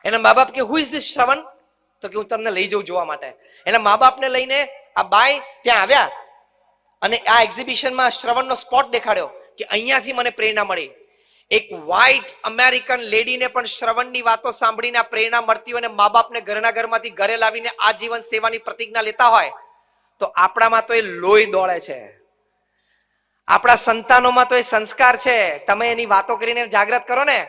એના મા બાપ કે હુ ઇઝ ધીસ શ્રવણ? તો કે હું તમને લઈ જાઉં જોવા માટે. એના મા બાપને લઈને આ બાઈ ત્યાં આવ્યા અને આ એક્ઝિબિશનમાં શ્રવણનો સ્પોટ દેખાડ્યો કે અહીંયાથી મને પ્રેરણા મળી. એક વ્હાઇટ અમેરિકન લેડીને પણ શ્રવણની વાતો સાંભળીને પ્રેરણા મળતી હોય અને મા બાપને ઘરના ઘરમાંથી ઘરે લાવીને આજીવન સેવાની પ્રતિજ્ઞા લેતા હોય તો આપણામાં તો એ લોહી દોડે છે. આપણા સંતાનોમાં તો એ સંસ્કાર છે. તમે એની વાતો કરીને જાગૃત કરો ને.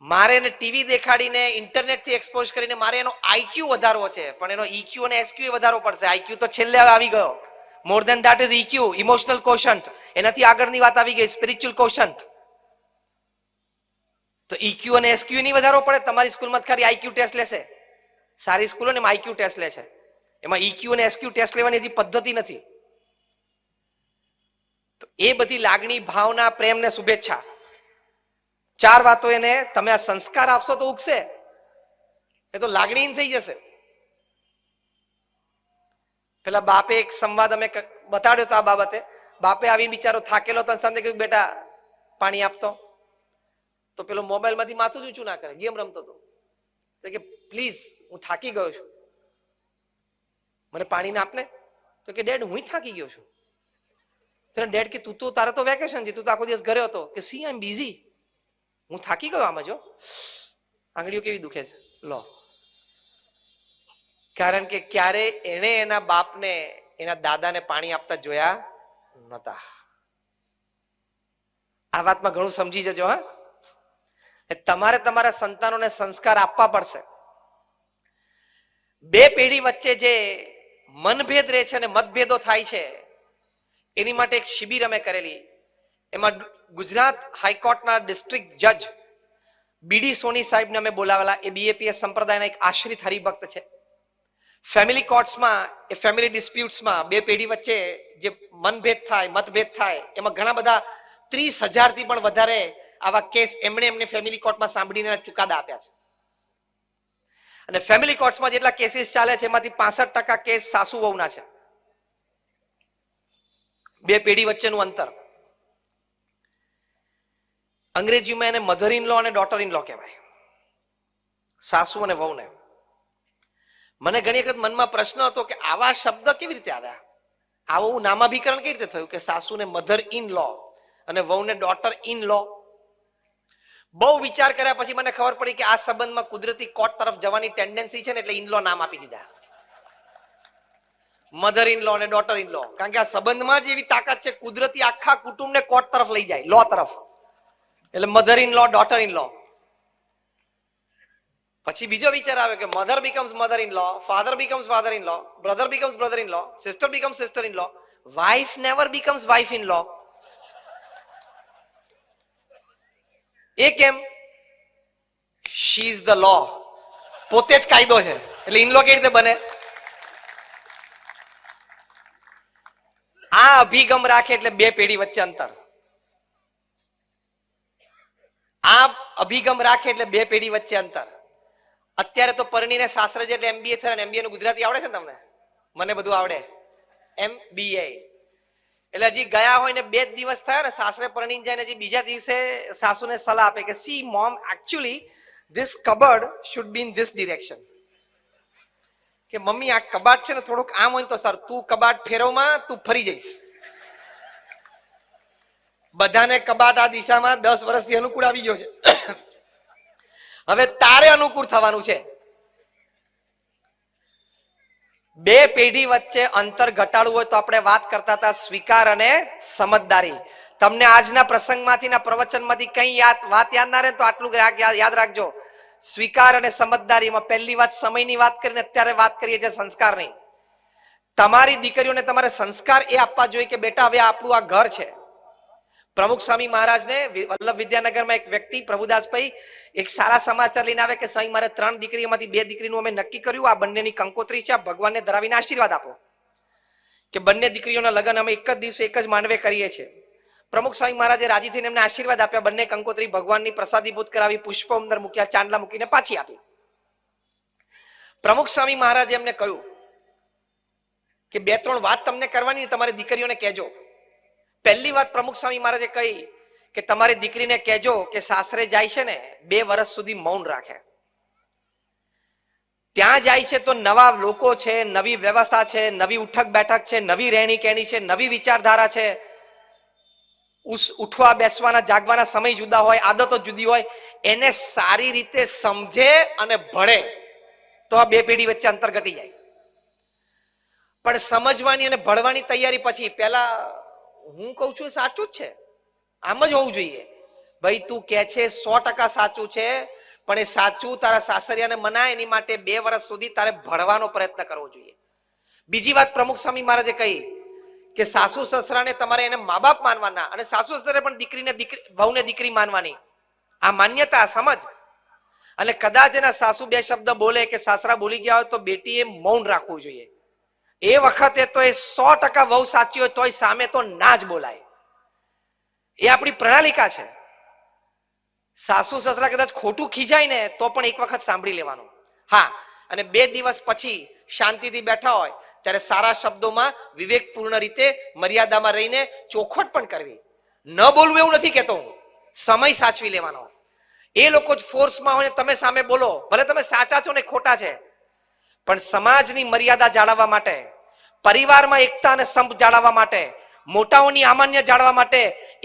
મારે એને ટીવી દેખાડીને ઇન્ટરનેટથી એક્સપોઝ કરીને મારે એનો આઈક્યુ વધારવો છે, પણ એનો ઈક્યુ અને એસક્યુ વધારવો પડશે. આઈક્યુ તો છેલ્લે આવી ગયો. More than that is EQ, emotional quotient. એનાથી આગળની વાત આવી ગઈ સ્પિરિચ્યુઅલ કોશન્ટ. તો ઈક્યુ અને એસક્યુ નહીં વધારવો પડે. તમારી સ્કૂલમાં ખાલી આઈક્યુ ટેસ્ટ લેશે. સારી સ્કૂલો ને એમાં આઈક્યુ ટેસ્ટ લે છે. એમાં ઈક્યુ અને એસક્યુ ટેસ્ટ લેવાની હજી પદ્ધતિ નથી. તો એ બધી લાગણી, ભાવના, પ્રેમ ને શુભેચ્છા, ચાર વાતો એને તમે આ સંસ્કાર આપશો તો ઉગશે. એ તો લાગણીહીન થઈ જશે. પેલા બાપે એક સંવાદ અમે બતાડ્યો હતો આ બાબતે. બાપે આવીને બિચારો થાકેલો તો સાથે કહ્યું બેટા પાણી આપતો. તો પેલો મોબાઈલમાંથી માથું જ ઊંચું ના કરે, ગેમ રમતો હતો. તો કે પ્લીઝ હું થાકી ગયો છું, મને પાણી ના આપને. તો કે ડેડ હું થાકી ગયો છું. ડેડ કે તું તો તારે તો વેકેશન છે, તું તો આખો દિવસ ઘરે હતો. કે સી આઈ એમ બિઝી, હું થાકી ગયો. આમાં જો આંગળીઓ કેવી દુખે છે લો. કારણ કે ક્યારે એને એના બાપને એના દાદાને પાણી આપતા જોયા નતા. આ વાતમાં ઘણું સમજી જજો. હા, તમારે તમારા સંતાનોને સંસ્કાર આપવા પડશે. બે પેઢી વચ્ચે જે મનભેદ રહે છે અને મતભેદો થાય છે એની માટે એક શિબિર અમે કરેલી. એમાં ગુજરાત હાઈકોર્ટના ડિસ્ટ્રિક્ટ જજ બીડી સોની સાહેબને અમે બોલાવેલા. એ બીએપીએસ સંપ્રદાયના એક આશ્રિત હરિભક્ત છે. ફેમિલી કોર્ટ્સમાં, એ ફેમિલી ડિસ્પ્યુટ્સમાં બે પેઢી વચ્ચે જે મનભેદ થાય, મતભેદ થાય, એમાં ઘણા બધા 30,000 થી પણ વધારે આવા કેસ એમને ફેમિલી કોર્ટમાં સાંભળીને ચુકાદા આપ્યા છે. અને ફેમિલી કોર્ટ્સમાં જેટલા કેસીસ ચાલે છે એમાંથી 65% કેસ સાસુ વહુના છે. બે પેઢી વચ્ચેનું અંતર. અંગ્રેજીમાં એને મધર ઇન લો અને ડોટર ઇન લો કહેવાય, સાસુ અને વહુને. મને ઘણી વખત મનમાં પ્રશ્ન હતો કે આવા શબ્દ કેવી રીતે આવ્યા, આવું નામાભીકરણ કેવી રીતે થયું કે સાસુને મધર ઇન લો અને વહુને ડોટર ઇન લો. બહુ વિચાર કર્યા પછી મને ખબર પડી કે આ સંબંધમાં કુદરતી કોર્ટ તરફ જવાની ટેન્ડન્સી છે ને, એટલે ઇન લો નામ આપી દીધા, મધર ઇન લો અને ડોટર ઇન લો. કારણ કે આ સંબંધમાં જ એવી તાકાત છે, કુદરતી આખા કુટુંબને કોર્ટ તરફ લઈ જાય, લો તરફ. એટલે mother in law, daughter in law. પછી બીજો વિચાર આવે કે mother becomes mother in law, father becomes father in law, brother becomes brother in law, sister becomes sister in law, wife never becomes wife in law. એ કેમ? She is the લો, પોતે જ કાયદો છે, એટલે ઇન લો કેવી રીતે બને? આ અભિગમ રાખે એટલે બે પેઢી વચ્ચે અંતર. આ અભિગમ રાખે એટલે બે પેઢી વચ્ચે અંતર. અત્યારે તો પરણીને સાસરે છે એટલે MBA થયા. MBA નું ગુજરાતી આવડે છે તમને? મને બધું આવડે. MBA એટલે હજી ગયા હોય ને 2 દિવસ થયા ને સાસરે પરણીને જાય ને હજી બીજા દિવસે સાસુને સલાહ આપે કે C mom, actually this cupboard should be in this direction. કે મમ્મી આ કબાટ છે ને થોડુંક આમ હોય તો સર, તું કબાટ ફેરવમાં, તું ફરી જઈશ. બધાને કબાટ આ દિશામાં 10 વર્ષથી અનુકૂળ આવી ગયો છે, હવે તારે અનુકૂળ થવાનું છે. બે પેઢી વચ્ચે અંતર ઘટાડવું હોય તો આપણે વાત કરતા હતા સ્વીકાર અને સમજદારી. તમને આજના પ્રસંગમાંથી ના પ્રવચનમાંથી કઈ વાત યાદ ના રહે તો આટલું યાદ રાખજો. સ્વીકાર અને સમજદારીમાં પહેલી વાત સમયની વાત કરીને અત્યારે વાત કરીએ છીએ સંસ્કારની. તમારી દીકરીઓને તમારે સંસ્કાર એ આપવા જોઈએ કે બેટા હવે આપણું આ ઘર છે. પ્રમુખ સ્વામી મહારાજને વલ્લભ વિદ્યાનગરમાં એક વ્યક્તિ પ્રભુદાસભાઈ એક સારા સમાચાર લઈને આવે કે સ્વામી મારે 3 દીકરીઓમાંથી 2 દીકરીનું અમે નક્કી કર્યું, આ બંનેની કંકોત્રી છે, ભગવાનને ધરાવીને આશીર્વાદ આપો કે બંને દીકરીઓના લગ્ન અમે એક જ દિવસે એક જ માંડવે કરીએ છીએ. પ્રમુખ સ્વામી મહારાજે રાજી થઈને એમને આશીર્વાદ આપ્યા. બંને કંકોત્રી ભગવાનની પ્રસાદીભૂત કરાવી, પુષ્પો અંદર મૂક્યા, ચાંદલા મૂકીને પાછી આપી. પ્રમુખ સ્વામી મહારાજે એમને કહ્યું કે 2-3 વાત તમને કરવાની, તમારી દીકરીઓને કહેજો. પહેલી વાત પ્રમુખ સ્વામી મહારાજે કહી કે તમારી દીકરીને કહેજો કે સાસરે જાય છે ને 2 વર્ષ સુધી મૌન રાખે. ત્યાં જાય છે તો નવા લોકો છે, નવી વ્યવસ્થા છે, નવી ઉઠક બેઠક છે, નવી રહેણી કહેણી છે, નવી વિચારધારા છે. ઉઠવા બેસવાના જાગવાના સમય જુદા હોય, આદતો જુદી હોય. એને સારી રીતે સમજે અને ભળે તો આ 2 પેઢી વચ્ચે અંતર ઘટી જાય. પણ સમજવાની અને ભળવાની તૈયારી પછી પહેલા હું કહું છું સાચું જ છે, આમ જ હોવું જોઈએ. ભાઈ તું કહે છે 100% સાચું છે, પણ એ સાચું તારા સાસરિયાને મનાય એની માટે 2 વર્ષ સુધી તારે ભળવાનો પ્રયત્ન કરવો જોઈએ. બીજી વાત પ્રમુખ સ્વામી મહારાજે કહી કે સાસુ સસરાને તમારે એને મા બાપ માનવાના અને સાસુ સસરે પણ દીકરીને વહુને દીકરી માનવાની. આ માન્યતા સમજ. અને કદાચ એના સાસુ 2 શબ્દ બોલે કે સાસરા બોલી ગયા હોય તો બેટીએ મૌન રાખવું જોઈએ. એ વખતે તો એ 100% વહુ સાચી હોય તોય સામે તો ના જ બોલાય. એ આપણી પ્રણાલિકા છે. સાસુ સસરા કદાચ ખોટું ખીજાય ને તો પણ એક વખત સાંભળી લેવાનું. હા, અને 2 દિવસ પછી શાંતિથી બેઠા હોય ત્યારે સારા શબ્દોમાં વિવેકપૂર્ણ રીતે મર્યાદામાં રહીને ચોખવટ પણ કરવી. ન બોલવું એવું નથી કહેતો હું, સમય સાચવી લેવાનો. એ લોકો જ ફોર્સમાં હોય તમે સામે બોલો, ભલે તમે સાચા છો ને ખોટા છે, પણ સમાજની મર્યાદા જાળવવા માટે, પરિવારમાં એકતા અને સંપ જાળવવા માટે, મોટાઓની આમાન્ય જાળવવા માટે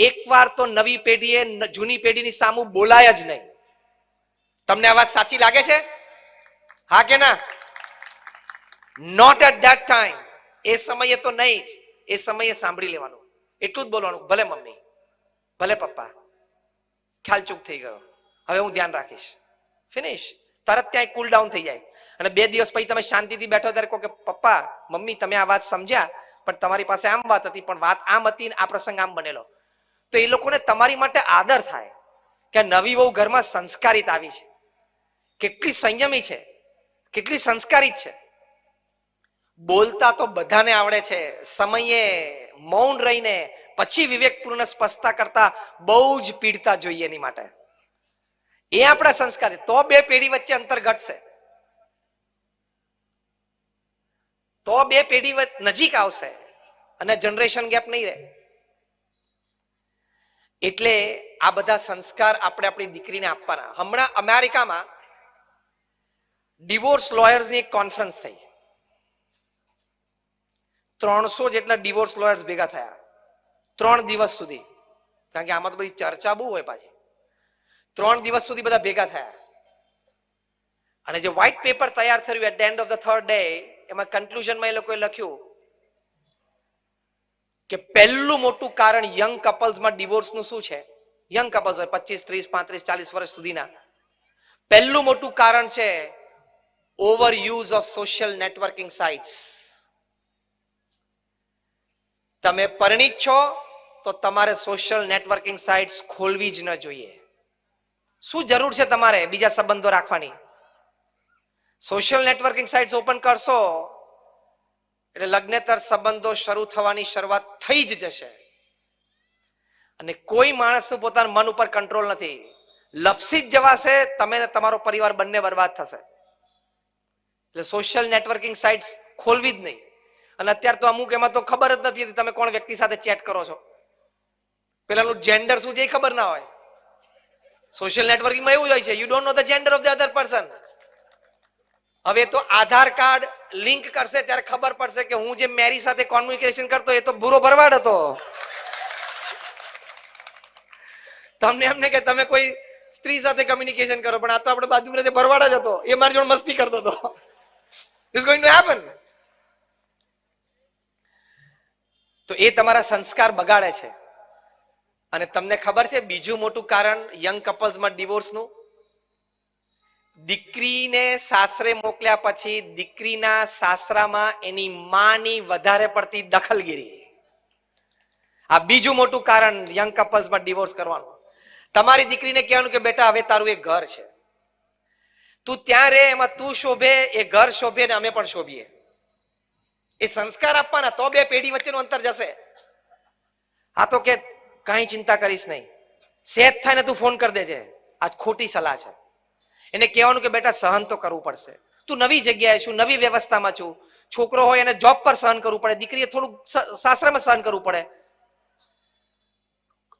એકવાર તો નવી પેઢીએ જૂની પેઢીની સામુ બોલાય જ નહીં. તમને આ વાત સાચી લાગે છે? હા કે ના? Not at that time. એ સમયે તો નહીં જ. એ સમયે સાંભળી લેવાનું, એટલું જ બોલવાનું. ભલે મમ્મી, ભલે પપ્પા, ખ્યાલ ચૂક થઈ ગયો, હવે હું ધ્યાન રાખીશ. ફિનિશ. તરત ત્યાં કુલ ડાઉન થઈ જાય. અને 2 દિવસ પછી તમે શાંતિથી બેઠો ત્યારે કહો કે પપ્પા મમ્મી તમે આ વાત સમજ્યા, પણ તમારી પાસે આમ વાત હતી, પણ વાત આમ હતી ને આ પ્રસંગ આમ બનેલો. તો એ લોકોને તમારી માટે આદર થાય કે નવી વહુ ઘરમાં સંસ્કારિત આવી છે, કેટલી સંયમી છે, કેટલી સંસ્કારિત છે. બોલતા તો બધાને આવડે છે, સમયે મૌન રહીને પછી વિવેકપૂર્ણ સ્પષ્ટતા કરતા બહુ જ પીડતા જોઈએ એની માટે. એ આપણા સંસ્કાર છે. તો 2 પેઢી વચ્ચે અંતર ઘટશે, તો 2 પેઢી નજીક આવશે અને જનરેશન ગેપ નહીં રહે. એટલે આ બધા સંસ્કાર આપણે આપણી દીકરીને આપવાના. હમણાં અમેરિકામાં ડિવોર્સ લોયર્સની એક કોન્ફરન્સ થઈ. 300 જેટલા ડિવોર્સ લોયર્સ ભેગા થયા 3 દિવસ સુધી. કારણ કે આમાં તો બધી ચર્ચા બહુ હોય પાછી. 3 દિવસ સુધી બધા ભેગા થયા અને જે વ્હાઇટ પેપર તૈયાર થયું at the end of the 3rd day, એમાં કન્ક્લુઝનમાં એ લોકોએ લખ્યું કે પહેલું મોટું કારણ યંગ કપલ્સમાં ડિવોર્સનું શું છે? યંગ કપલ્સ હોય 25, 30, 35, 40 વર્ષ સુધીના. પહેલું મોટું કારણ છે over use of social networking sites. તમે પરિણીત છો તો તમારે સોશિયલ નેટવર્કિંગ સાઇટ્સ ખોલવી જ ન જોઈએ. શું જરૂર છે તમારે બીજા સંબંધો રાખવાની? સોશિયલ નેટવર્કિંગ સાઇટ્સ ઓપન કરશો એટલે લગ્નેતર સંબંધો શરૂ થવાની શરૂઆત થઈ જ જશે. અને કોઈ માણસનું પોતાના મન ઉપર કંટ્રોલ નથી. લપસી જ જવાશે, તમે ને તમારો પરિવાર બંને બરબાદ થશે. એટલે સોશિયલ નેટવર્કિંગ સાઇટ્સ ખોલવી જ નહીં. અને અત્યારે તો અમુક એમાં તો ખબર જ નથી તમે કોણ વ્યક્તિ સાથે ચેટ કરો છો. પેલાનું જેન્ડર શું છે એ ખબર ના હોય. સોશિયલ નેટવર્કિંગમાં એવું જ હોય છે, you don't know the gender of the other person. હવે તો આધાર કાર્ડ લિંક કરશે ત્યારે ખબર પડશે કે હું જે મેરી સાથે કોમ્યુનિકેશન કરતો એ તો ભૂરો ભરવાડ હતો. તમને એમને કે તમે કોઈ સ્ત્રી સાથે કમ્યુનિકેશન કરો, પણ આ તો આપણે બાજુ ભરવાડ જ હતો, એ મારી જોડે મસ્તી કરતો હતો. It's going to happen. તો એ તમારા સંસ્કાર બગાડે છે. અને તમને ખબર છે બીજું મોટું કારણ યંગ કપલ્સમાં ડિવોર્સનું? દીકરીને સાસરે મોકલ્યા પછી દીકરીના સાસરામાં એની માની વધારે પડતી દખલગીરી. આ બીજું મોટું કારણ યંગ કપલ્સમાં ડિવોર્સ કરવાનું. તમારી દીકરીને કહેવાનું કે બેટા હવે તારું એક ઘર છે, તું ત્યાં રહે, એમાં તું શોભે, એ ઘર શોભે ને અમે પણ શોભીએ. એ સંસ્કાર આપવાના, તો 2 પેઢી વચ્ચેનું અંતર જશે. આ તો કે કાંઈ ચિંતા કરીશ નહીં, સેટ થાય ને તું ફોન કરી દેજે, આ ખોટી સલાહ છે. એને કહેવાનું કે બેટા સહન તો કરવું પડશે, તું નવી જગ્યાએ છું, નવી વ્યવસ્થામાં છું. છોકરો હોય એને જોબ પર સહન કરવું પડે, દીકરીએ થોડુંક સાસરામાં સહન કરવું પડે.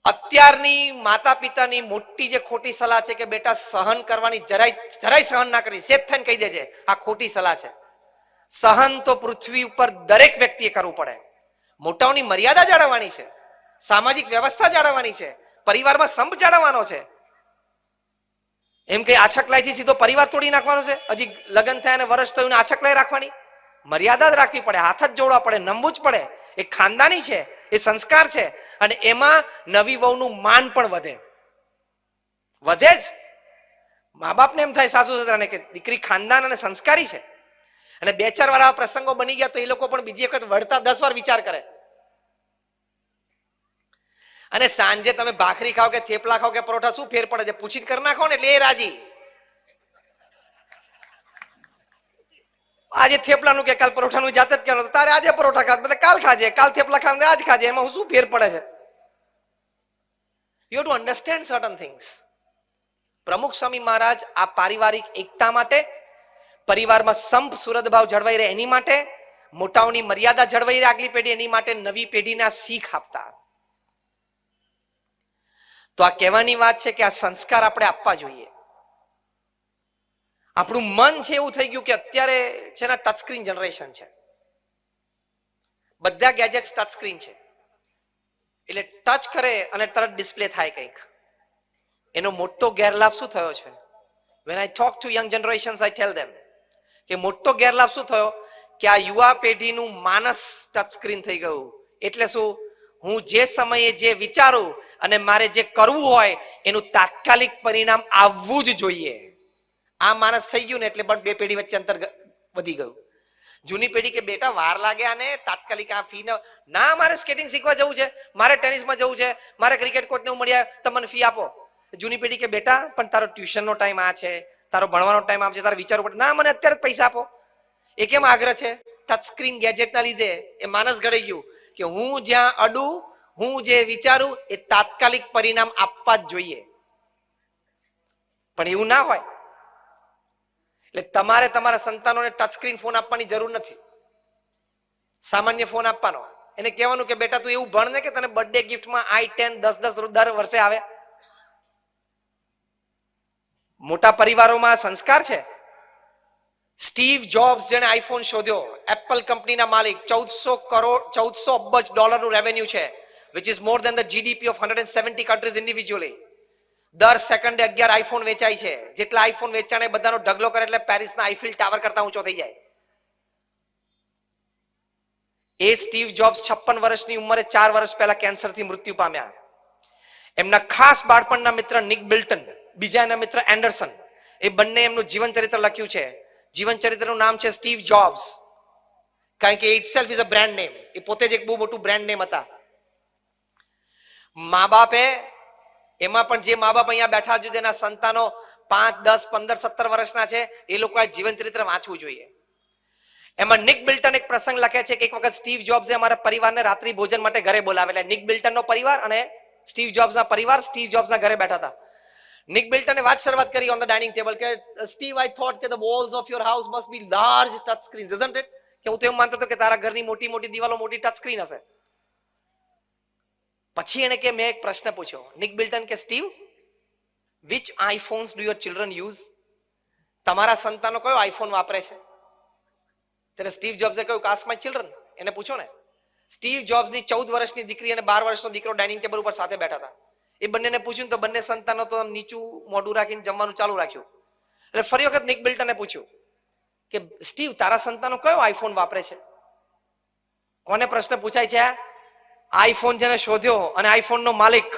અત્યારની માતા પિતાની મોટી જે ખોટી સલાહ છે કે બેટા સહન કરવાની જરાય સહન ના કરી, સેફ થઈને કહી દેજે, આ ખોટી સલાહ છે. સહન તો પૃથ્વી ઉપર દરેક વ્યક્તિએ કરવું પડે. મોટાઓની મર્યાદા જાળવવાની છે, સામાજિક વ્યવસ્થા જાળવવાની છે, પરિવારમાં સંપ જાળવવાનો છે. એમ કે આછકલાઈથી સીધો પરિવાર તોડી નાખવાનો છે? હજી લગ્ન થયા અને વર્ષ થયું આછકલાઈ રાખવાની? મર્યાદા જ રાખવી પડે, હાથ જ જોડવા પડે, નમવું જ પડે. એ ખાનદાની છે, એ સંસ્કાર છે. અને એમાં નવી વહુનું માન પણ વધે જ. મા બાપને એમ થાય સાસુ સસરાને કે દીકરી ખાનદાન અને સંસ્કારી છે. અને 2-4 વાર આવા પ્રસંગો બની ગયા તો એ લોકો પણ બીજી વખત વળતા 10 વાર વિચાર કરે. અને સાંજે તમે ભાખરી ખાઓ કે થેપલા ખાઓ કે પરોઠા, શું ફેર પડે છે? પૂછીને કરી નાખો ને એટલે એ રાજી. આજે થેપલાનું કે કાલ પરોઠાનું જાત જ કહેવાનું, તારે આજે પરોઠા ખા, બધા કાલ ખાજે, કાલ થેપલા ખાવા આજ ખાજે, એમાં શું ફેર પડે છે? You have to understand certain things. પ્રમુખ સ્વામી મહારાજ આ પારિવારિક એકતા માટે, પરિવારમાં સંપ સુરદભાવ જળવાઈ રહે એની માટે, મોટાઓની મર્યાદા જળવાઈ રહે આગલી પેઢી એની માટે નવી પેઢીને શીખ આપતા. તો આ કહેવાની વાત છે કે આ સંસ્કાર આપણે આપવા જોઈએ. આપણું મન છે એવું થઈ ગયું કે અત્યારે છે ને ટચ સ્ક્રીન જનરેશન છે, બધા ગેજેટ્સ ટચ સ્ક્રીન છે. એટલે ટચ કરે અને તરત ડિસ્પ્લે થાય કંઈક. એનો મોટો ગેરલાભ શું થયો છે? when I talk to young generations I tell them કે મોટો ગેરલાભ શું થયો કે આ યુવા પેઢીનું માનસ ટચ સ્ક્રીન થઈ ગયું. એટલે શું? હું જે સમયે જે વિચારું અને મારે જે કરવું હોય એનું તાત્કાલિક પરિણામ આવવું જ જોઈએ. આ માણસ થઈ ગયું ને એટલે પણ 2 પેઢી વચ્ચે અંતર વધી ગયું. જૂની પેઢી કે બેટા વાર લાગે આને, તાત્કાલિક આ ફી ના, મારે સ્કેટિંગ શીખવા જવું છે, મારે ટેનિસમાં જવું છે, મારે ક્રિકેટ કોચને મળ્યા, તમને ફી આપો. જૂની પેઢી કે બેટા પણ તારો ટ્યુશનનો ટાઈમ આ છે, તારો ભણવાનો ટાઈમ આ છે, તારે વિચારવું પડે. ના, મને અત્યારે જ પૈસા આપો. એ કેમ આગ્રહ છે? ટચ સ્ક્રીન ગેજેટના લીધે એ માણસ ઘડાઈ ગયું કે હું જ્યાં અડું, હું જે વિચારું એ તાત્કાલિક પરિણામ આપવા જ જોઈએ. પણ એવું ના હોય. એટલે તમારે તમારા સંતાનોને ટચ સ્ક્રીન ફોન આપવાની જરૂર નથી, સામાન્ય ફોન આપવાનો. એને કહેવાનું કે બેટા તું એવું ભણ ને કે તને બર્થડે ગિફ્ટમાં i10 10 દર વર્ષે આવે. મોટા પરિવારોમાં સંસ્કાર છે. સ્ટીવ જોબ્સ જેણે આઈફોન શોધ્યો, એપલ કંપનીના માલિક, 1400 અબજ ડોલરનું રેવન્યુ છે, which is more than the GDP of 170 countries individually. દર સેકન્ડે 11 આઈફોન વેચાય છે. જેટલા આઈફોન વેચાણે બધાનો ઢગલો કરે એટલે પેરિસના આઈફિલ ટાવર કરતા ઊંચો થઈ જાય. એ સ્ટીવ જોબ્સ 56 વર્ષની ઉંમરે 4 વર્ષ પહેલા કેન્સરથી મૃત્યુ પામ્યા. એમના ખાસ બાળપણના મિત્ર નિક બિલ્ટન, બીજા એના મિત્ર એન્ડરસન, એ બંને એમનું જીવન ચરિત્ર લખ્યું છે. જીવન ચરિત્રનું નામ છે સ્ટીવ જોબ્સ, કારણ કે itself is a brand name. એ પોતે જ એક બહુ મોટું બ્રાન્ડ નેમ હતા. મા બાપે, એમાં પણ જે મા બાપ અહીંયા બેઠા છે જેના સંતાનો 5, 10, 15, 17 વર્ષના છે, એ લોકો આ જીવન ચરિત્ર વાંચવું જોઈએ. એમાં નિક બિલ્ટન એક પ્રસંગ લખે છે કે એક વખત સ્ટીવ જોબ્સે અમારા પરિવારને રાત્રિ ભોજન માટે ઘરે બોલાવેલા. નિક બિલ્ટનનો પરિવાર અને સ્ટીવ જોબ્સના પરિવાર સ્ટીવ જોબ્સના ઘરે બેઠા હતા. નિક બિલ્ટને વાત શરૂઆત કરી ઓન ધ ડાઇનિંગ ટેબલ કે સ્ટીવ, આઈ થોટ કે the walls of your house must be large touch screens, isn't it? કે હું તો એમ માનતો હતો કે તારા ઘરની મોટી મોટી દિવાલો મોટી ટચ સ્ક્રીન હશે. પછી એને કે મેં એક પ્રશ્ન પૂછ્યો, નિક બિલ્ટન કે Steve, which iPhones do your children use? તમારા સંતાનો કયો આઈફોન વાપરે છે? ત્યારે સ્ટીવ જોબ્સે કહ્યું, આસ્ક માય ચિલ્ડ્રન. એને પૂછો ને. સ્ટીવ જોબ્સની 14 વર્ષની દીકરી અને 12 વર્ષનો દીકરો ડાઇનિંગ ટેબલ ઉપર સાથે બેઠા હતા. એ બંનેને પૂછ્યું તો બંને સંતાનો તો નીચું મોઢું રાખીને જમવાનું ચાલુ રાખ્યું. એટલે ફરી વખત નિક બિલ્ટને પૂછ્યું કે સ્ટીવ, તારા સંતાનો કયો આઈફોન વાપરે છે? કોને પ્રશ્ન પૂછાય છે? આઈફોન જેને શોધ્યો અને આઈફોનનો માલિક.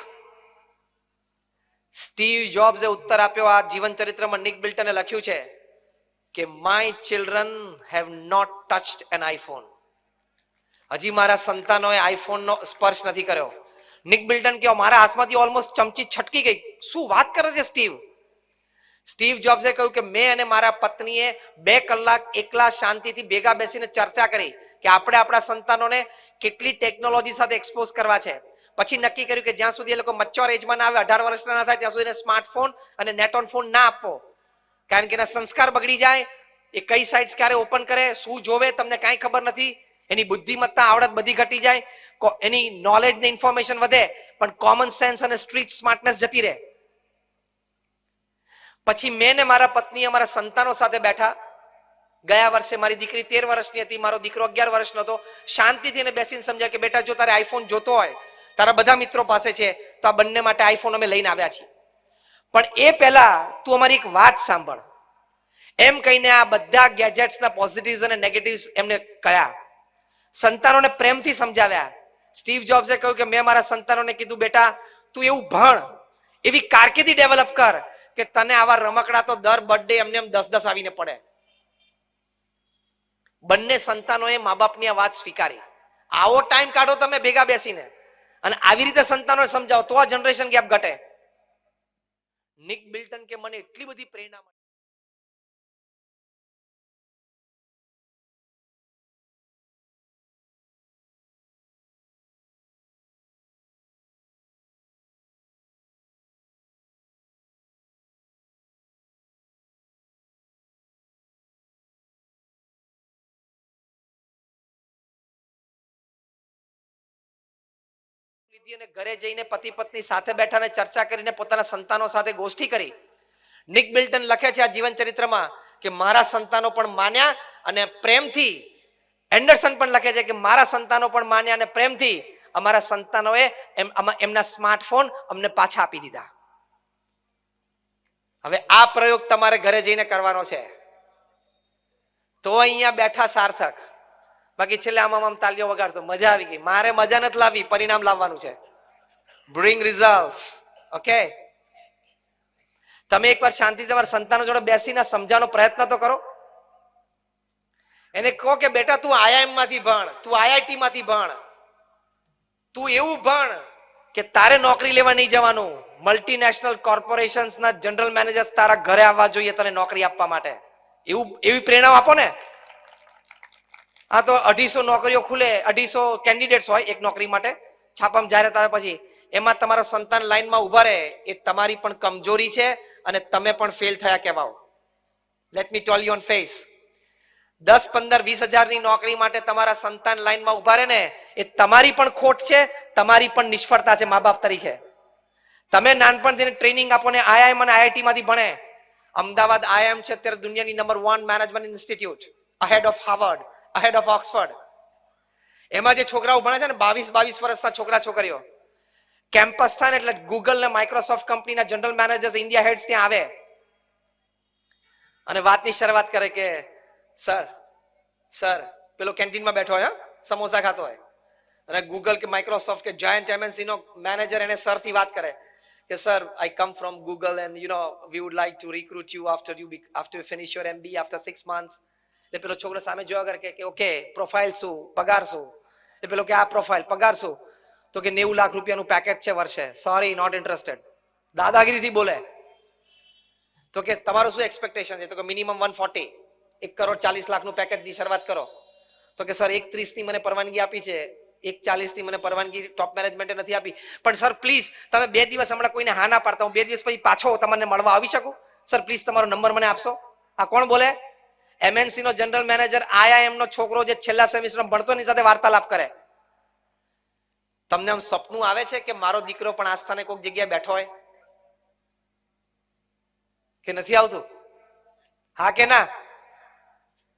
સ્ટીવ જોબ્સે ઉત્તર આપ્યો, આ જીવન ચરિત્રમાં નિક બિલ્ટને લખ્યું છે કે my children have not touched an iPhone. હજી મારા સંતાનોએ આઈફોનનો સ્પર્શ નથી કર્યો. નિક બિલ્ટન કહો, મારા હાથમાંથી ઓલમોસ્ટ ચમચી છટકી ગઈ. શું વાત કરે છે સ્ટીવ? સ્ટીવ જોબ્સે કહ્યું કે મેં અને મારા પત્નીએ 2 કલાક એકલા શાંતિથી ભેગા બેસીને ચર્ચા કરી કે આપણે આપણા સંતાનોને કેટલી ટેકનોલોજી સાથે એક્સપોઝ કરવા છે. પછી નક્કી કર્યું કે જ્યાં સુધી એ લોકો મચ્યોર એજમાં ના આવે, 18 વર્ષના ના થાય, ત્યાં સુધી સ્માર્ટફોન અને નેટ ઓન ફોન ના આપવો. કારણ કે એના સંસ્કાર બગડી જાય. એ કઈ સાઇટ્સ ક્યારે ઓપન કરે, શું જોવે, તમને કાંઈ ખબર નથી. એની બુદ્ધિમત્તા આવડત બધી ઘટી જાય, એની નોલેજ ને ઇન્ફોર્મેશન વધે, પણ કોમન સેન્સ અને સ્ટ્રીટ સ્માર્ટનેસ જતી રહે. પછી મેં ને મારા પત્ની અમારા સંતાનો સાથે બેઠા. ગયા વર્ષે મારી દીકરી 13 વર્ષની હતી, મારો દીકરો 11 વર્ષનો હતો. શાંતિથી એને બેસીને સમજાય કે બેટા જો તારે આઈફોન જોતો હોય, તારા બધા મિત્રો પાસે છે, તો આ બંને માટે આઈફોન અમે લઈને આવ્યા છીએ. પણ એ પહેલા તું અમારી એક વાત સાંભળ એમ કહીને આ બધા ગેજેટ્સના પોઝિટિવ્સ અને નેગેટિવ્સ એમને કયા. સંતાનોને પ્રેમથી સમજાવ્યા. સ્ટીવ જોબ્સે કહ્યું કે મેં મારા સંતાનોને કીધું બેટા તું એવું ભણ, એવી કારકિર્દી ડેવલપ કર કે તને આવા રમકડા તો દર બર્થડે એમને એમ 10 આવીને પડે. બંને સંતાનોએ મા બાપની આ વાત સ્વીકારી. આવો ટાઈમ કાઢો તમે ભેગા બેસીને અને આવી રીતે સંતાનોને સમજાવો તો આ જનરેશન ગેપ ઘટે. નિક બિલ્ટન કે મને એટલી બધી પ્રેરણા મળી. અને ઘરે જઈને પતિ પત્ની સાથે બેઠા અને ચર્ચા કરીને પોતાના સંતાનો સાથે ગોષ્ઠી કરી. નિક બિલ્ટન લખે છે આ જીવન ચરિત્રમાં કે મારા સંતાનો પણ માન્યા અને પ્રેમથી. એન્ડરસન પણ લખે છે કે મારા સંતાનો પણ માન્યા અને પ્રેમથી અમારા સંતાનોએ એમના સ્માર્ટફોન અમને પાછા આપી દીધા. હવે આ પ્રયોગ તમારે ઘરે જઈને કરવાનો છે તો અહીંયા બેઠા સાર્થક. બાકી છેલ્લે આમ તાલીઓ વગાડશો, મજા આવી ગઈ. મારે મજા નથી લાવી, પરિણામ લાવવાનું છે. Bring results. ઓકે, તમે એકવાર શાંતિથી તમારા સંતાનો જોડે બેસીને સમજાવવાનો પ્રયત્ન તો કરો. એને કહો કે બેટા તું આઈઆઈએમ માંથી ભણ, તું આઈઆઈટી માંથી ભણ, તું એવું ભણ કે તારે નોકરી લેવા નહીં જવાનું. મલ્ટીનેશનલ કોર્પોરેશન્સના જનરલ મેનેજર તારા ઘરે આવવા જોઈએ તને નોકરી આપવા માટે. એવી પ્રેરણા આપો ને. આ તો 250 નોકરીઓ ખુલે, 250 કેન્ડિડેટ્સ હોય એક નોકરી માટે, છાપામાં જાહેરાત આવે પછી એમાં તમારો સંતાન લાઈનમાં ઉભા રહે, એ તમારી પણ કમજોરી છે અને તમે પણ ફેલ થયા કહેવાઓ. Let me tell you on face. 10, 15, 20 હજારની નોકરી માટે તમારા સંતાન લાઈનમાં ઉભા રહે ને, એ તમારી પણ ખોટ છે, તમારી પણ નિષ્ફળતા છે મા બાપ તરીકે. તમે નાનપણથી ટ્રેનિંગ આપો ને આઈઆઈએમ અને આઈઆઈટી માંથી ભણે. અમદાવાદ આઈઆઈએમ છે અત્યારે દુનિયાની number 1 management institute, ahead of Harvard, ahead of Oxford. એમાં જે છોકરાઓ ભણે છે ને 22 વર્ષના છોકરા છોકરીઓ, કેમ્પસ થાય ને એટલે ગૂગલ ને માઇક્રોસોફ્ટ કંપનીના જનરલ મેનેજર્સ, ઇન્ડિયા હેડ્સ ત્યાં આવે અને વાતની શરૂઆત કરે કે સર પેલો કેન્ટીનમાં બેઠો હોય, સમોસા ખાતો હોય, અને ગૂગલ કે માઇક્રોસોફ્ટ કે જાયન્ટ એમએનસી નો મેનેજર એને સર થી વાત કરે કે sir I come from Google and we would like to recruit you after you finish your MB after 6 months. એટલે પેલો છોકરો સામે જોવા કરે કે ઓકે પ્રોફાઇલ શું, પગાર શું? એ પેલો કે આ પ્રોફાઇલ, પગાર શું? તો કે 90 લાખ રૂપિયાનું પેકેજ છે વર્ષે. Sorry, not interested. દાદાગીરીથી બોલે. તો કે તમારું શું એક્સપેક્ટેશન છે? તો કે મિનિમમ 140, 1,40,00,000 પેકેજની શરૂઆત કરો. તો કે સર 1,30 ની મને પરવાનગી આપી છે, 1,40 ની મને પરવાનગી ટોપ મેનેજમેન્ટે નથી આપી, પણ સર પ્લીઝ તમે 2 દિવસ હમણાં કોઈને હા ના પાડતા, હું 2 દિવસ પછી પાછો તમને મળવા આવી શકું? સર પ્લીઝ તમારો નંબર મને આપશો. આ કોણ બોલે? એમએનસી નો જનરલ મેનેજર, આઈઆઈએમ નો છોકરો જે છેલ્લા સેમિસ્ટરમાં ભણતો એની સાથે વાર્તાલાપ કરે. તમને આમ સપનું આવે છે કે મારો દીકરો પણ આ સ્થાને કોઈક જગ્યાએ બેઠો હોય કે નથી આવતું? હા કે ના?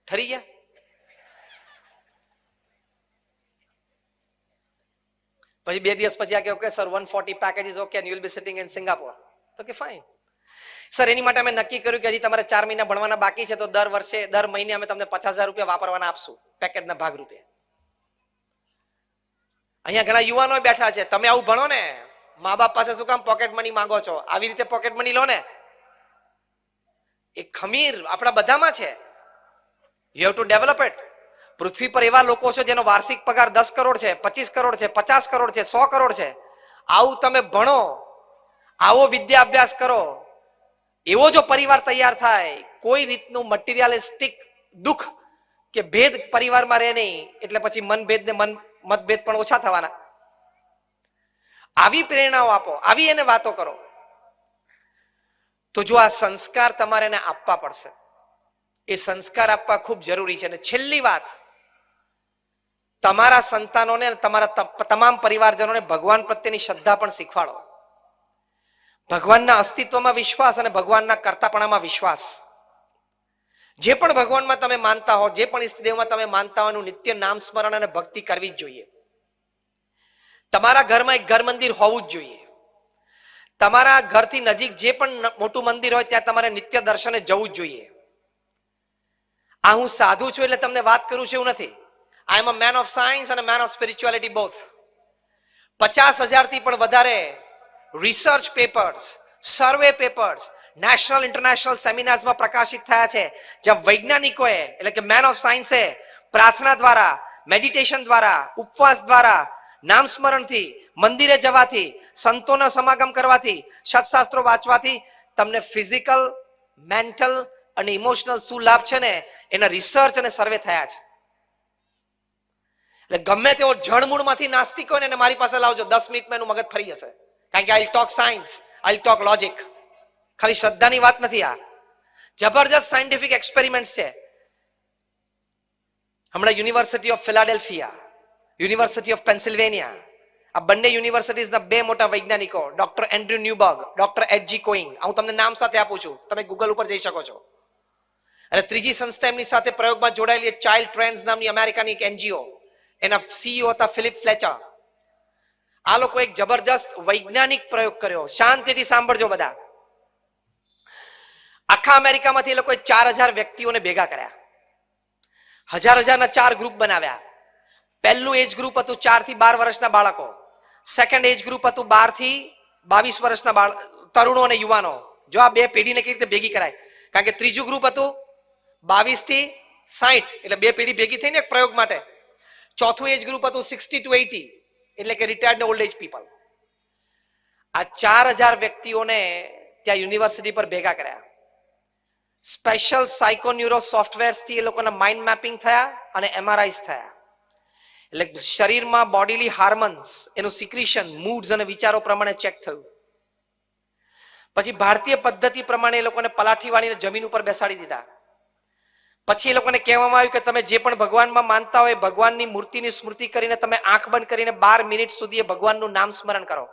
ઠરી ગયા? પછી 2 દિવસ પછી આ કે okay sir 140 package is okay and you will be sitting in Singapore. તો કે ફાઇન સર, એની માટે અમે નક્કી કર્યું કે હજી તમારે 4 મહિના ભણવાના બાકી છે, તો દર મહિને અમે તમને 50,000 રૂપિયા વાપરવાના આપશું પેકેજના ભાગરૂપે. અહીંયા ઘણા યુવાનો બેઠા છે, તમે આવું ભણો ને, મા બાપ પાસે શું કામ પોકેટ મની માંગો છો? આવી રીતે પોકેટ મની લો ને. એ ખમીર આપણા બધામાં છે. You have to develop it. પૃથ્વી પર એવા લોકો છે જેનો વાર્ષિક પગાર 10 કરોડ છે, 25 કરોડ છે, 50 કરોડ છે, 100 કરોડ છે. આવું તમે ભણો, આવો વિદ્યા અભ્યાસ કરો, એવો જો પરિવાર તૈયાર થાય, કોઈ રીતનું મટીરિયલિસ્ટિક દુઃખ કે ભેદ પરિવારમાં રહે નહીં, એટલે પછી મનભેદ ને મતભેદ પણ ઓછા થવાના. આવી પ્રેરણાઓ આપો, આવી એને વાતો કરો. તો જો આ સંસ્કાર તમારે એને આપવા પડશે. એ સંસ્કાર આપવા ખૂબ જરૂરી છે. અને છેલ્લી વાત, તમારા સંતાનોને અને તમારા તમામ પરિવારજનોને ભગવાન પ્રત્યેની શ્રદ્ધા પણ શીખવાડો. ભગવાનના અસ્તિત્વમાં વિશ્વાસ અને ભગવાનના કર્તાપણામાં વિશ્વાસ. જે પણ ભગવાનમાં તમે માનતા હો, જે પણ ઈષ્ટદેવમાં તમે માનતા હો, એનું નિત્ય નામ સ્મરણ અને ભક્તિ કરવી જ જોઈએ. તમારા ઘરમાં એક ઘર મંદિર હોવું જ જોઈએ. તમારા ઘરથી નજીક જે પણ મોટું મંદિર હોય ત્યાં તમારે નિત્ય દર્શને જવું જ જોઈએ. આ હું સાધુ છું એટલે તમને વાત કરું છું એવું નથી. આઈ એમ અ મેન ઓફ સાયન્સ અને મેન ઓફ સ્પિરિચ્યુઆલિટી બોથ. 50,000 થી પણ વધારે રિસર્ચ પેપર્સ, સર્વે પેપર્સ નેશનલ ઇન્ટરનેશનલ સેમિનાર્સમાં પ્રકાશિત થયા છે, જ્યાં વૈજ્ઞાનિકોએ એટલે કે મેન ઓફ સાયન્સે પ્રાર્થના દ્વારા, મેડિટેશન દ્વારા, ઉપવાસ દ્વારા, નામ સ્મરણથી, મંદિરે જવાથી, સંતોનો સમાગમ કરવાથી, સત્શાસ્ત્રો વાંચવાથી તમને ફિઝિકલ, મેન્ટલ અને ઇમોશનલ શું લાભ છે ને એના રિસર્ચ અને સર્વે થયા છે. એટલે ગમે તેવો જળમૂળમાંથી નાસ્તિક હોય ને એને મારી પાસે લાવજો, 10 મિનિટમાં એનું મગજ ફરી જશે. કારણ કે I talk science, I talk logic. ખાલી શ્રદ્ધાની વાત નથી. આ જબરજસ્ત સાયન્ટિફિક એક્સપેરિમેન્ટ છે. હમણાં university of Philadelphia, university of Pennsylvania, આ બંને યુનિવર્સિટીઝના 2 મોટા વૈજ્ઞાનિકો ડોક્ટર એન્ડ્રુ ન્યુબર્ગ, ડોક્ટર એચ.જી. કોઈંગ, હું તમને નામ સાથે આપું છું, તમે ગૂગલ ઉપર જઈ શકો છો. અને ત્રીજી સંસ્થા એમની સાથે પ્રયોગમાં જોડાયેલી ચાઇલ્ડ ટ્રેન્સ નામની અમેરિકાની એક એનજીઓ, એના સીઈઓ હતા ફિલિપ ફ્લેચર. આ લોકો એક જબરદસ્ત વૈજ્ઞાનિક પ્રયોગ કર્યો. શાંતિથી સાંભળજો બધા. આખા અમેરિકામાંથી એ લોકોએ 4,000 વ્યક્તિઓને ભેગા કર્યા. હજારના 4 ગ્રુપ બનાવ્યા. પહેલું એજ ગ્રુપ હતું 4 થી 12 વર્ષના બાળકો. સેકન્ડ એજ ગ્રુપ હતું 12 થી 22 વર્ષના તરુણો અને યુવાનો. જો આ 2 પેઢીને કેવી રીતે ભેગી કરાય. કારણ કે ત્રીજું ગ્રુપ હતું 22 થી 60, એટલે 2 પેઢી ભેગી થઈને એક પ્રયોગ માટે. ચોથું એજ ગ્રુપ હતું 60 to 80, એટલે કે રિટાયર્ડ ઓલ્ડ એજ પીપલ. આ 4,000 વ્યક્તિઓને ત્યાં યુનિવર્સિટી પર ભેગા કર્યા. સ્પેશિયલ સાયકોન્યુરો સોફ્ટવેર્સથી એ લોકોના માઇન્ડ મેપિંગ થયા અને એમઆરઆઈસ થયા. એટલે શરીરમાં બોડીલી હાર્મોન્સ, એનું સિક્રિશન, મૂડ્સ અને વિચારો પ્રમાણે ચેક થયું. પછી ભારતીય પદ્ધતિ પ્રમાણે એ લોકોને પલાઠી વાળીને જમીન ઉપર બેસાડી દીધા. પછી એ લોકોને કહેવામાં આવ્યું કે તમે જે પણ ભગવાનમાં માનતા હોય ભગવાનની મૂર્તિની સ્મૃતિ કરીને તમે આંખ બંધ કરીને 12 મિનિટ સુધી એ ભગવાનનું નામ સ્મરણ કરો.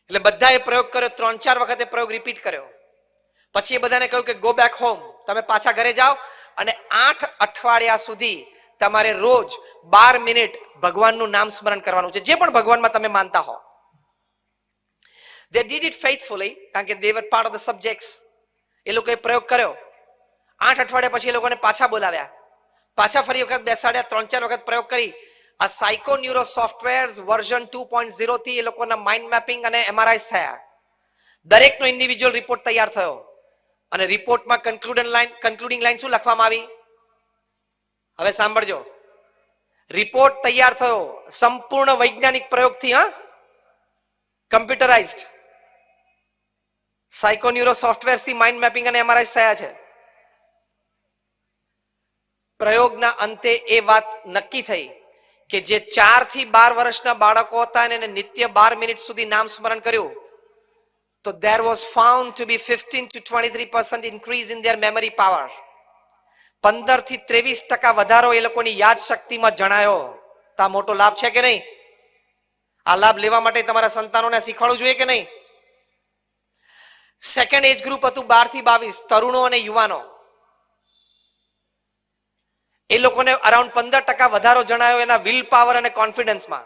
એટલે બધાએ પ્રયોગ કર્યો. 3-4 વખત એ પ્રયોગ રિપીટ કર્યો. પછી એ બધાને કહ્યું કે ગો બેક હોમ, તમે પાછા ઘરે જાઓ અને 8 અઠવાડિયા સુધી તમારે રોજ 12 મિનિટ ભગવાનનું નામ સ્મરણ કરવાનું છે, જે પણ ભગવાનમાં તમે માનતા હો. They did it faithfully, કારણ કે they were part of the subjects. એ લોકોએ પ્રયોગ કર્યો. 8 અઠવાડિયા પછી એ લોકોને પાછા બોલાવ્યા, પાછા ફરી વખત બેસાડ્યા, 3-4 વખત પ્રયોગ કરી. આ સાયકોન્યુરો સોફ્ટવેર્સ વર્ઝન 2.0 થી એ લોકોના માઇન્ડ મેપિંગ અને એમઆરઆઈસ થયા. દરેકનો ઇન્ડિવિજ્યુઅલ રિપોર્ટ તૈયાર થયો. અને રિપોર્ટમાં કન્ક્લુડિંગ લાઈન શું લખવામાં આવી? હવે સાંભળજો. રિપોર્ટ તૈયાર થયો સંપૂર્ણ વૈજ્ઞાનિક પ્રયોગથી, કમ્પ્યુટરાઇઝ્ડ સાયકોન્યુરો સોફ્ટવેરથી માઇન્ડ મેપિંગ અને એમઆરઆઈ થયા છે. પ્રયોગના અંતે એ વાત નક્કી થઈ કે જે 4 થી 12 વર્ષના બાળકો હતા અને એને નિત્ય 12 મિનિટ સુધી નામ સ્મરણ કર્યું, તો there was found to be 15 to 23% increase in their memory power. 15 થી 23% વધારો એ લોકોની યાદ શક્તિમાં જણાયો. તો આ મોટો લાભ છે કે નહીં? આ લાભ લેવા માટે તમારા સંતાનોને શીખવાડવું જોઈએ કે નહીં? સેકન્ડ એજ ગ્રુપ હતું 12 થી 22, તરુણો અને યુવાનો. એ લોકોને અરાઉન્ડ 15% વધારો જણાયો એના વિલ પાવર અને કોન્ફિડન્સમાં.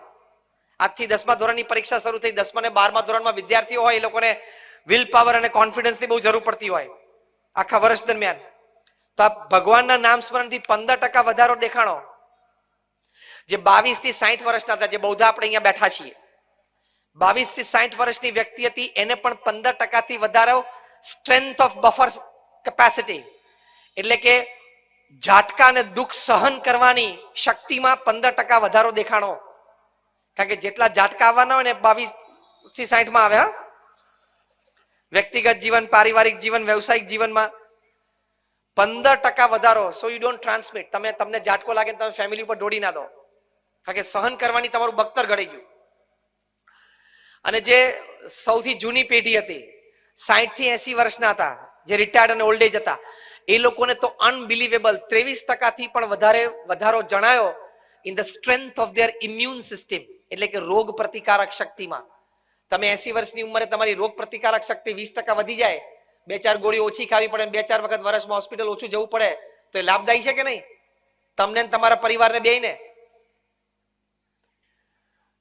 આજથી 10મા ધોરણની પરીક્ષા શરૂ થઈ. 10મા અને 12મા ધોરણમાં વિદ્યાર્થીઓ હોય એ લોકોને વિલ પાવર અને કોન્ફિડન્સની બહુ જરૂર પડતી હોય આખા વર્ષ દરમિયાન. તો આ ભગવાનના નામ સ્મરણથી 15% વધારો દેખાણો. જે 22 થી 60 વર્ષના હતા, જે બૌદ્ધ આપણે અહીંયા બેઠા છીએ, 22 થી 60 વર્ષની વ્યક્તિ હતી, એને પણ 15% થી વધારો સ્ટ્રેન્થ ઓફ બફર કેપેસિટી, એટલે કે ઝાટકા અને દુઃખ સહન કરવાની શક્તિમાં 15% વધારો દેખાણો. કારણ કે જેટલા ઝાટકા આવવાના હોય ને 22 થી 60 માં આવે. વ્યક્તિગત જીવન, પારિવારિક જીવન, વ્યવસાયિક જીવનમાં 15% વધારો. So you don't transmit. તમને ઝાટકો લાગે તમે ફેમિલી ઉપર દોડી ના દો, કારણ કે સહન કરવાની તમારું બખ્તર ઘડી ગયું. અને જે સૌથી જૂની પેઢી હતી, 60 થી 80 વર્ષના હતા, જે રિટાયર્ડ અને ઓલ્ડ એજ હતા, એ લોકોને તો અનબિલીવેબલ 23% પણ વધારો જણાયો in the strength of their immune system, એટલે કે રોગ પ્રતિકારક શક્તિમાં. તમે 80 વર્ષની ઉંમરે તમારી રોગ પ્રતિકારક શક્તિ 20% વધી જાય, 2-4 ગોળી ઓછી ખાવી પડે, 2-4 વખત વર્ષમાં હોસ્પિટલ ઓછું જવું પડે, તો એ લાભદાયી છે કે નહીં તમને તમારા પરિવારને બેયને?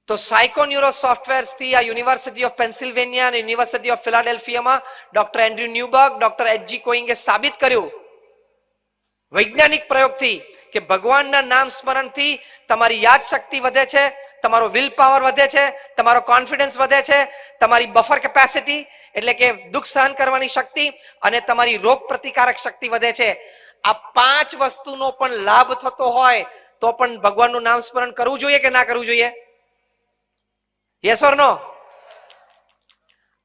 તો સાયકોન્યુરો સોફ્ટવેર થી આ યુનિવર્સિટી ઓફ પેન્સિલ્વેનિયા અને યુનિવર્સિટી ઓફ ફિલાડેલ્ફિયામાં doctor Andrew Newberg, doctor H G કોઈંગે સાબિત કર્યું વૈજ્ઞાનિક પ્રયોગથી કે ભગવાનના નામ સ્મરણથી તમારી યાદ શક્તિ વધે છે, તમારો વિલ પાવર વધે છે, તમારો કોન્ફિડન્સ વધે છે, તમારી બફર કેપેસિટી એટલે કે દુઃખ સહન કરવાની શક્તિ અને તમારી રોગ પ્રતિકારક શક્તિ વધે છે. આ 5 વસ્તુનો પણ લાભ થતો હોય તો પણ ભગવાનનું નામ સ્મરણ કરવું જોઈએ કે ના કરવું જોઈએ? યસ ઓર નો?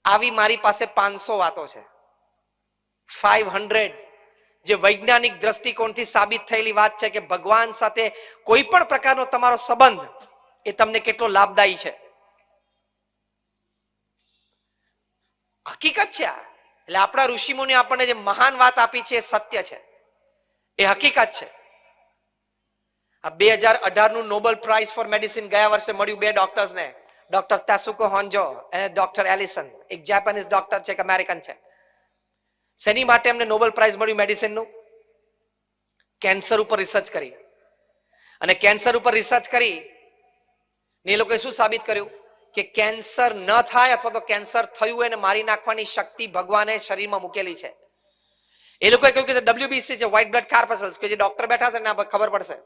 આવી મારી પાસે 500 વાતો છે, 500 જે વૈજ્ઞાનિક દ્રષ્ટિકોણથી સાબિત થયેલી વાત છે કે ભગવાન સાથે કોઈ પણ પ્રકારનો તમારો સંબંધ એ તમને કેટલો લાભદાયી છે. હકીકત છે આ. એટલે આપણા ઋષિમુનિ આપણને જે મહાન વાત આપી છે એ સત્ય છે, એ હકીકત છે. આ 2018 નું નોબેલ પ્રાઇઝ ફોર મેડિસિન ગયા વર્ષે મળ્યું 2 ડોક્ટર્સને, ડોક્ટર તાસુકો હોન્જો અને ડોક્ટર એલિસન. એક જાપાનીઝ ડોક્ટર છે, એક અમેરિકન છે. શેની માટે એમને નોબેલ પ્રાઇઝ મળ્યું મેડિસિનનું? કેન્સર ઉપર રિસર્ચ કરી. અને કેન્સર ઉપર રિસર્ચ કરી ને એ લોકોએ શું સાબિત કર્યું કે કેન્સર ન થાય અથવા તો કેન્સર થયું એને મારી નાખવાની શક્તિ ભગવાને શરીરમાં મૂકેલી છે. એ લોકોએ કહ્યું કે WBC છે, વ્હાઇટ બ્લડ કોર્પસ્કલ્સ, કે જે ડોક્ટર બેઠા છે ને ખબર પડશે.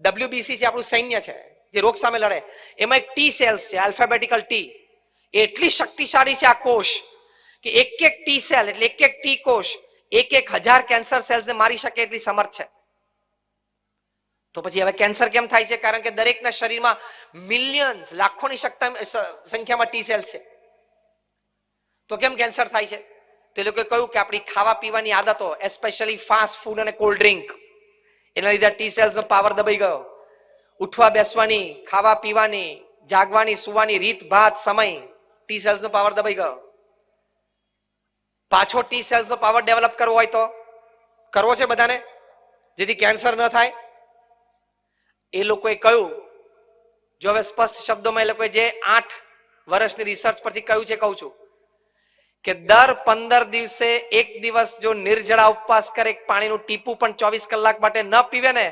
WBC છે આપણું સૈન્ય છે જે રોગ સામે લડે. એમાં એક ટી સેલ્સ છે, આલ્ફાબેટિકલ ટી. એટલી શક્તિશાળી છે આ કોષ કે એક ટી સેલ એટલે એક ટી કોષ 1000 કેન્સર સેલ્સને મારી શકે એટલી સમર્થ છે. તો પછી હવે કેન્સર કેમ થાય છે? કારણ કે દરેકના શરીરમાં મિલિયન્સ, લાખોની સંખ્યામાં ટી સેલ્સ છે. તો કેમ કેન્સર થાય છે? તો એ લોકોએ કહ્યું કે આપણી ખાવા પીવાની આદતો, એસ્પેશિયલી ફાસ્ટ ફૂડ અને કોલ્ડ ડ્રિંક, એના લીધે ટી સેલ્સનો પાવર દબાઈ ગયો. ઉઠવા બેસવાની, ખાવા પીવાની, જાગવાની, સુવાની રીત ભાત સમય, ટી સેલ્સનો પાવર દબાઈ ગયો. પાછો ટી સેલ્સનો પાવર ડેવલપ કરવો હોય તો કરવો છે બધાને, જેથી કેન્સર ન થાય. એ લોકોએ કહ્યું, જો હવે સ્પષ્ટ શબ્દોમાં એ લોકોએ જે 8 વર્ષની રિસર્ચ પરથી કહ્યું છે, કહું છું કે દર 15 દિવસે એક દિવસ જો નિર્જળા ઉપવાસ કરે, પાણીનું ટીપું પણ 24 કલાક માટે ન પીવે ને,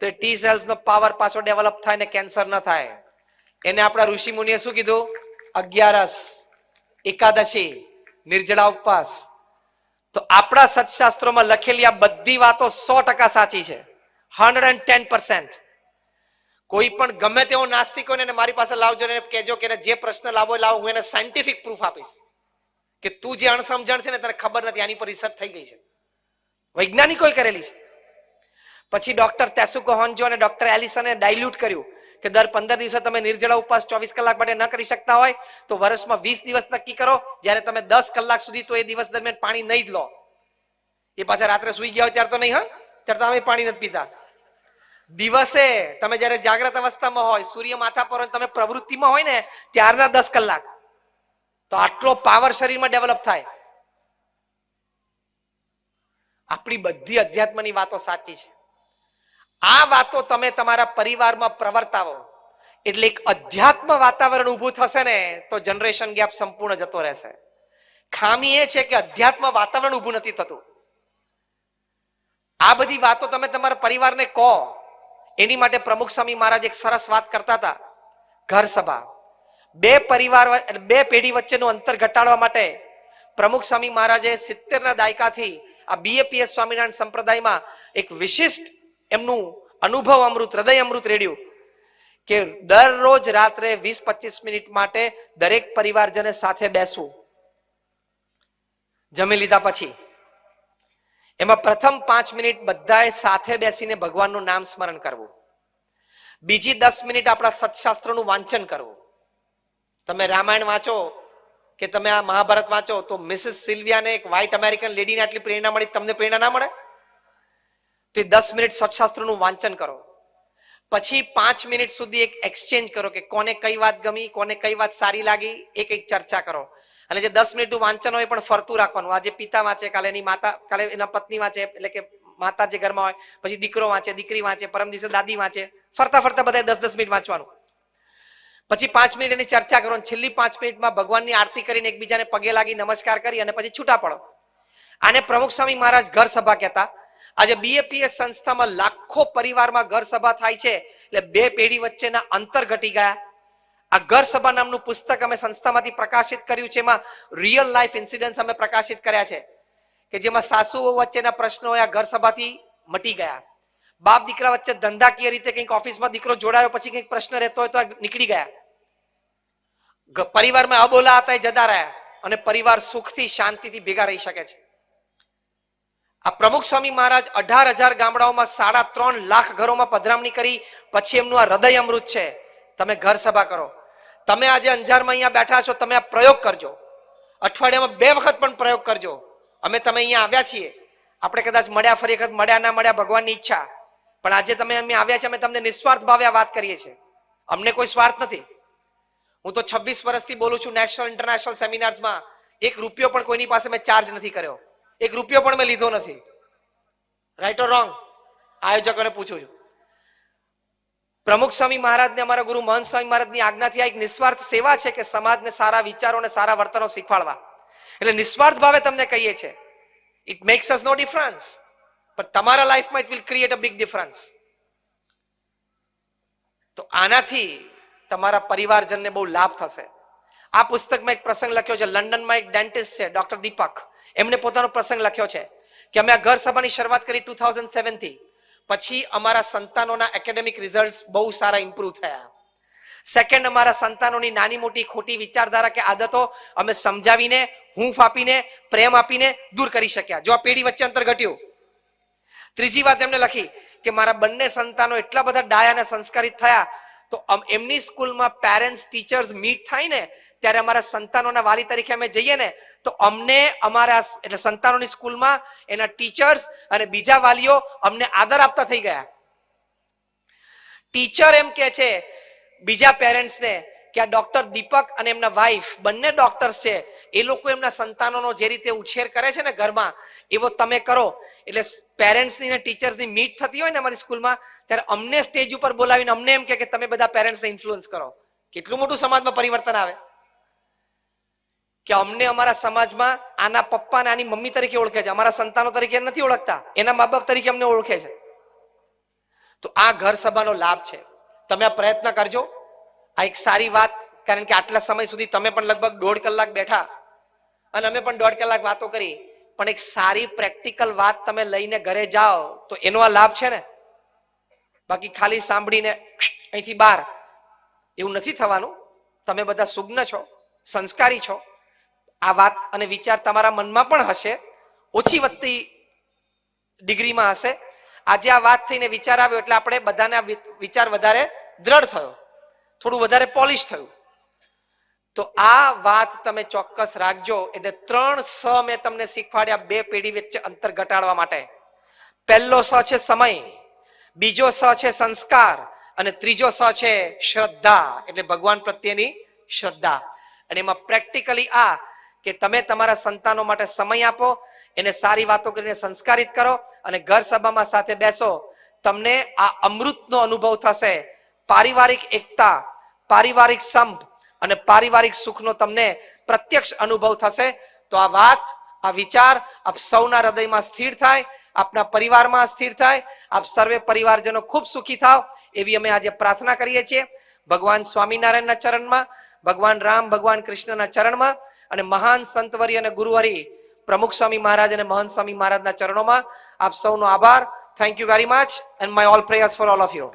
તો એ ટી સેલ્સનો પાવર પાછો ડેવલપ થાય ને કેન્સર ન થાય. એને આપણા ઋષિ મુનિએ શું કીધું? 11 એકાદશી, નિર્જળા ઉપવાસ. તો આપણા સત્શાસ્ત્રોમાં લખેલી આ બધી વાતો 100% સાચી છે, 110%. કોઈ પણ ગમે તેવો નાસ્તિક હોય ને મારી પાસે લાવજો ને કહેજો કે જે પ્રશ્ન લાવો લાવો, હું એને સાયન્ટિફિક પ્રૂફ આપીશ કે તું જે અણસમજણ છે ને તને ખબર નથી, આની પર રિસર્ચ થઈ ગઈ છે, વૈજ્ઞાનિકોએ કરેલી છે. પછી ડોક્ટર તાસુકો હોન્જો અને ડોક્ટર એલિસને ડાયલ્યુટ કર્યું કે દર 15 દિવસે તમે નિર્જળા ઉપવાસ 24 કલાક માટે ન કરી શકતા હોય તો વર્ષમાં 20 દિવસ નક્કી કરો, જ્યારે તમે 10 કલાક સુધી તો એ દિવસ દરમિયાન પાણી નહીં જ લો. એ પાછા રાત્રે સુઈ ગયા હોય ત્યારે તો નહીં, હા, ત્યારે તો અમે પાણી નથી પીતા. દિવસે તમે જ્યારે જાગ્રત અવસ્થામાં હોય, સૂર્ય માથા પર હોય, તમે પ્રવૃત્તિમાં હોય ને ત્યારના 10 કલાક, તો આટલો પાવર શરીરમાં ડેવલપ થાય. આપણી બધી અધ્યાત્મની વાતો સાચી છે. આ વાતો તમે તમારા પરિવારમાં પ્રવર્તાવો એટલે એક અધ્યાત્મ વાતાવરણ ઊભું થશે ને તો જનરેશન ગેપ સંપૂર્ણ જતો રહેશે. ખામી એ છે કે અધ્યાત્મ વાતાવરણ ઊભું નથી થતું. આ બધી વાતો તમે તમારા પરિવારને કહો. એની માટે પ્રમુખ સ્વામી મહારાજ એક સરસ વાત કરતા હતા. ઘર સભા, 2 પેઢી વચ્ચેનું અંતર ઘટાડવા માટે પ્રમુખ સ્વામી મહારાજે 70ના દાયકાથી આ BAPS સ્વામિનારાયણ સંપ્રદાયમાં એક વિશિષ્ટ એમનું અનુભવ અમૃત, હૃદય અમૃત રેડ્યું કે દરરોજ રાત્રે 20-25 મિનિટ માટે દરેક પરિવારજને સાથે બેસવું. જમી લીધા પછી એમાં પ્રથમ 5 મિનિટ બધાએ સાથે બેસીને ભગવાનનું નામ સ્મરણ કરવું. બીજી 10 મિનિટ આપણા સત્શાસ્ત્રોનું વાંચન કરવું. તમે રામાયણ વાંચો કે તમે આ મહાભારત વાંચો તો મિસિસ સિલ્વિયાને, એક વ્હાઇટ અમેરિકન લેડીને આટલી પ્રેરણા મળી, તમને પ્રેરણા ના મળે? તો 10 મિનિટ સત્શાસ્ત્રોનું વાંચન કરો. પછી 5 મિનિટ સુધી એક એક્સચેન્જ કરો કે કોને કઈ વાત ગમી, કોને કઈ વાત સારી લાગી, એક ચર્ચા કરો. અને જે 10 મિનિટનું વાંચન હોય પણ ફરતું રાખવાનું. આજે પિતા વાંચે, કાલે એની માતા, કાલે એના પત્ની વાંચે, એટલે કે માતા જે ઘરમાં હોય, પછી દીકરો વાંચે, દીકરી વાંચે, પરમ દિવસે દાદી વાંચે, ફરતા ફરતા બધા 10-10 મિનિટ વાંચવાનું. પછી 5 મિનિટ એની ચર્ચા કરો, છેલ્લી 5 મિનિટમાં ભગવાનની આરતી કરીને એકબીજાને પગે લાગી નમસ્કાર કરી અને પછી છૂટા પડો. આને પ્રમુખ સ્વામી મહારાજ ઘર સભા કહેતા. આજે BAPS સંસ્થામાં લાખો પરિવારમાં ઘર સભા થાય છે, એટલે 2 પેઢી વચ્ચેના અંતર ઘટી ગયા. આ ઘર સભા નામનું પુસ્તક અમે સંસ્થામાંથી પ્રકાશિત કર્યું છે. એમાં રિયલ લાઈફ ઇન્સિડન્ટ્સ અમે પ્રકાશિત કર્યા છે કે જેમાં સાસુઓ વચ્ચેના પ્રશ્નો આ ઘર સભાથી મટી ગયા. બાપ દીકરા વચ્ચે ધંધાકીય રીતે કંઈક ઓફિસમાં દીકરો જોડાયો પછી કંઈક પ્રશ્ન રહેતો હોય તો નીકળી ગયા. પરિવારમાં અબોલા હતા એ જતા રહ્યા અને પરિવાર સુખથી શાંતિથી ભેગા રહી શકે છે. આ પ્રમુખ સ્વામી મહારાજ 18,000 ગામડાઓમાં 3.5 લાખ ઘરોમાં પધરામણી કરી પછી એમનું આ હૃદય અમૃત છે. તમે ઘર સભા કરો. તમે આજે અંજારમાં અહીંયા બેઠા છો, તમે આ પ્રયોગ કરજો. અઠવાડિયામાં 2 વખત પણ પ્રયોગ કરજો. તમે અહીંયા આવ્યા છીએ, આપણે કદાચ મળ્યા, ફરી વખત મળ્યા ના મળ્યા ભગવાનની ઈચ્છા, પણ આજે તમે અમે આવ્યા છે, અમે તમને નિસ્વાર્થ ભાવે આ વાત કરીએ છીએ. અમને કોઈ સ્વાર્થ નથી. હું તો 26 વર્ષથી બોલું છું નેશનલ ઇન્ટરનેશનલ સેમિનાર્સમાં. 1 રૂપિયો પણ કોઈની પાસે મેં ચાર્જ નથી કર્યો, 1 રૂપિયો પણ મેં લીધો નથી. Right or wrong? આયોજકોને પૂછું છું. પ્રમુખ સ્વામી મહારાજને, અમારા ગુરુ મહંત સ્વામી મહારાજની આજ્ઞાથી આ એક નિસ્વાર્થ સેવા છે કે સમાજને સારા વિચારો અને સારા વર્તનો શીખવાડવા. એટલે નિસ્વાર્થ ભાવે તમને કહીએ છીએ. It makes us no difference, પણ તમારા લાઈફમાં it will create a big difference. તો આનાથી તમારા પરિવારજનને બહુ લાભ થશે. આ પુસ્તકમાં એક પ્રસંગ લખ્યો છે. લંડનમાં એક ડેન્ટિસ્ટ છે, ડોક્ટર દીપક. એમને પોતાનો પ્રસંગ લખ્યો છે કે અમે આ ઘર સભાની શરૂઆત કરી 2007 થી. પછી અમારા સંતાનોના એકેડેમિક રિઝલ્ટ્સ બહુ સારા ઇમ્પ્રૂવ થયા. સેકન્ડ, અમારા સંતાનોની નાની મોટી ખોટી વિચારધારા કે આદતો અમે સમજાવીને, હૂંફ આપીને, પ્રેમ આપીને દૂર કરી શક્યા. જો આ પેઢી વચ્ચે અંતર ઘટ્યું. ત્રીજી વાત એમને લખી કે મારા બંને સંતાનો એટલા બધા ડાયા અને સંસ્કારિત થયા તો એમની સ્કૂલમાં પેરેન્ટ્સ ટીચર્સ મીટ થાય ને ત્યારે અમારા સંતાનોના વાલી તરીકે અમે જઈએ ને તો અમને અમારા એટલે સંતાનોની સ્કૂલમાં એના ટીચર્સ અને બીજા વાલીઓ અમને આદર આપતા થઈ ગયા. ટીચર એમ કે છે બીજા પેરેન્ટ્સને કે આ ડોક્ટર દીપક અને એમના વાઈફ બંને ડોક્ટર્સ છે, એ લોકો એમના સંતાનોનો જે રીતે ઉછેર કરે છે ને ઘરમાં, એવો તમે કરો. એટલે પેરેન્ટ્સની અને ટીચર્સની મીટ થતી હોય ને અમારી સ્કૂલમાં ત્યારે અમને સ્ટેજ ઉપર બોલાવીને અમને એમ કે તમે બધા પેરેન્ટ્સને ઇન્ફ્લુઅન્સ કરો. કેટલું મોટું સમાજમાં પરિવર્તન આવે કે અમને અમારા સમાજમાં આના પપ્પા અને આની મમ્મી તરીકે ઓળખે છે, અમારા સંતાનો તરીકે નથી ઓળખતા, એના મા બાપ તરીકે અમને ઓળખે છે. તો આ ઘર સભાનો લાભ છે. તમે આ પ્રયત્ન કરજો. આ એક સારી વાત, કારણ કે આટલા સમય સુધી તમે પણ લગભગ 1.5 કલાક બેઠા અને અમે પણ 1.5 કલાક વાતો કરી, પણ એક સારી પ્રેક્ટિકલ વાત તમે લઈને ઘરે જાઓ તો એનો આ લાભ છે ને. બાકી ખાલી સાંભળીને અહીંથી બહાર એવું નથી થવાનું. તમે બધા સુજ્ઞ છો, સંસ્કારી છો. આ વાત અને વિચાર તમારા મનમાં પણ હશે, ઓછી વધતી ડિગ્રીમાં હશે. આજે આ વાત થઈને વિચાર આવ્યો એટલે આપણે બધાને આ વિચાર વધારે દ્રઢ થયો, થોડું વધારે પોલિશ થયું. તો આ વાત તમે ચોક્કસ રાખજો. એટલે 3 સ મેં તમને શીખવાડ્યા 2 પેઢી વચ્ચે અંતર ઘટાડવા માટે. પહેલો સ છે સમય, બીજો સ છે સંસ્કાર અને ત્રીજો સ છે શ્રદ્ધા, એટલે ભગવાન પ્રત્યેની શ્રદ્ધા. અને એમાં પ્રેક્ટિકલી આ કે તમે તમારા સંતાનો માટે સમય આપો, એને સારી વાતો કરીને સંસ્કારિત કરો અને ઘર સભામાં સાથે બેસો. તમને આ અમૃતનો અનુભવ થશે. પારિવારિક એકતા, પારિવારિક સંપ અને પારિવારિક સુખનો તમને પ્રત્યક્ષ અનુભવ થશે. તો આ વાત, આ વિચાર આપ સૌના હૃદયમાં સ્થિર થાય, આપના પરિવારમાં સ્થિર થાય. આપ સર્વે પરિવારજનો ખૂબ સુખી થાવ એવી અમે આજે પ્રાર્થના કરીએ છીએ. ભગવાન સ્વામિનારાયણના ચરણમાં, ભગવાન રામ, ભગવાન કૃષ્ણના ચરણમાં અને મહાન સંતવરી અને ગુરુહરિ પ્રમુખ સ્વામી મહારાજ અને મહંત સ્વામી મહારાજના ચરણોમાં આપ સૌનો આભાર. Thank you very much and my all prayers for all of you.